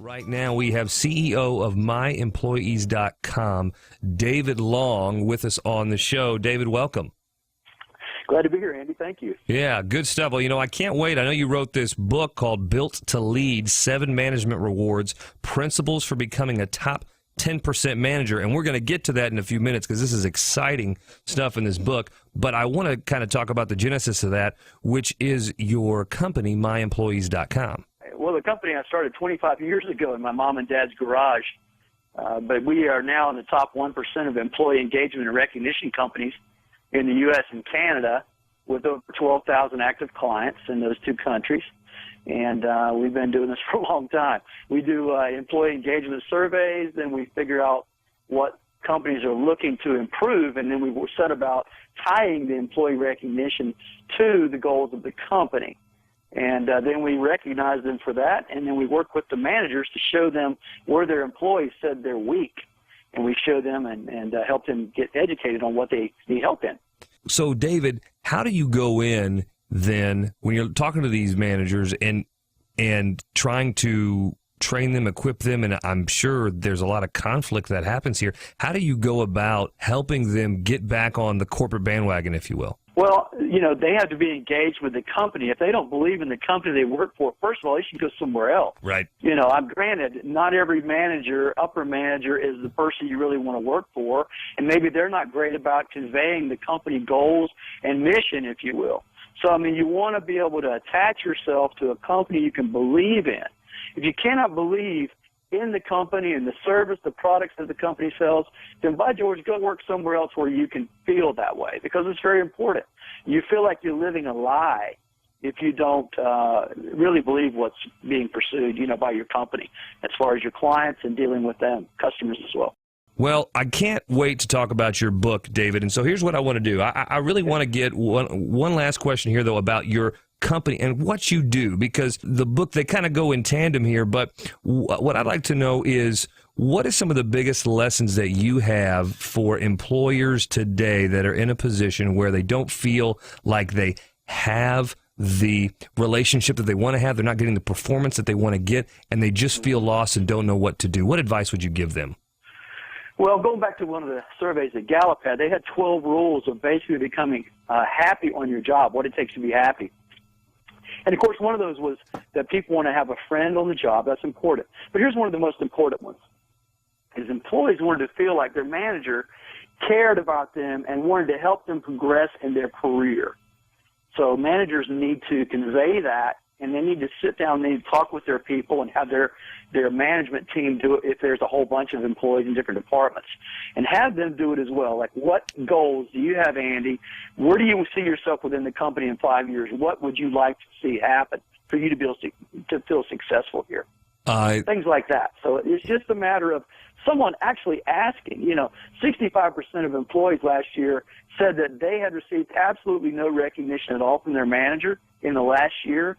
Right now, we have CEO of MyEmployees.com, David Long, with us on the show. David, welcome. Glad to be here, Andy. Thank you. Yeah, good stuff. Well, I can't wait. I know you wrote this book called Built to Lead, 7 Management Rewards, Principles for Becoming a Top 10% Manager. And we're going to get to that in a few minutes because this is exciting stuff in this book. But I want to kind of talk about the genesis of that, which is your company, MyEmployees.com. Well, the company I started 25 years ago in my mom and dad's garage, but we are now in the top 1% of employee engagement and recognition companies in the U.S. and Canada, with over 12,000 active clients in those two countries. And we've been doing this for a long time. We do employee engagement surveys, then we figure out what companies are looking to improve, and then we set about tying the employee recognition to the goals of the company. And then we recognize them for that, and then we work with the managers to show them where their employees said they're weak. And we show them and help them get educated on what they need help in. So, David, how do you go in then when you're talking to these managers and trying to train them, equip them, and I'm sure there's a lot of conflict that happens here. How do you go about helping them get back on the corporate bandwagon, if you will? Well, they have to be engaged with the company. If they don't believe in the company they work for, first of all, they should go somewhere else. Right. I'm granted, not every manager, upper manager, is the person you really want to work for, and maybe they're not great about conveying the company goals and mission, if you will. So, you want to be able to attach yourself to a company you can believe in. If you cannot believe in the company and the service, the products that the company sells, then by George, go work somewhere else where you can feel that way, because it's very important. You feel like you're living a lie if you don't really believe what's being pursued, by your company, as far as your clients and dealing with them, customers as well. Well, I can't wait to talk about your book, David. And so here's what I want to do. I really want to get one last question here, though, about your company and what you do, because the book, they kind of go in tandem here. But what I'd like to know is, what are some of the biggest lessons that you have for employers today that are in a position where they don't feel like they have the relationship that they want to have, they're not getting the performance that they want to get, and they just feel lost and don't know what to do? What advice would you give them? Well, going back to one of the surveys that Gallup had, they had 12 rules of basically becoming happy on your job, what it takes to be happy. And, of course, one of those was that people want to have a friend on the job. That's important. But here's one of the most important ones, is employees wanted to feel like their manager cared about them and wanted to help them progress in their career. So managers need to convey that, and they need to sit down, they need to talk with their people and have their management team do it if there's a whole bunch of employees in different departments, and have them do it as well. Like, what goals do you have, Andy? Where do you see yourself within the company in 5 years? What would you like to see happen for you to be able to feel successful here? Things like that. So it's just a matter of someone actually asking. 65% of employees last year said that they had received absolutely no recognition at all from their manager in the last year.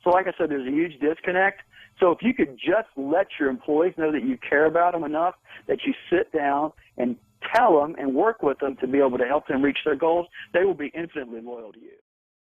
So like I said, there's a huge disconnect. So if you could just let your employees know that you care about them enough, that you sit down and tell them and work with them to be able to help them reach their goals, they will be infinitely loyal to you.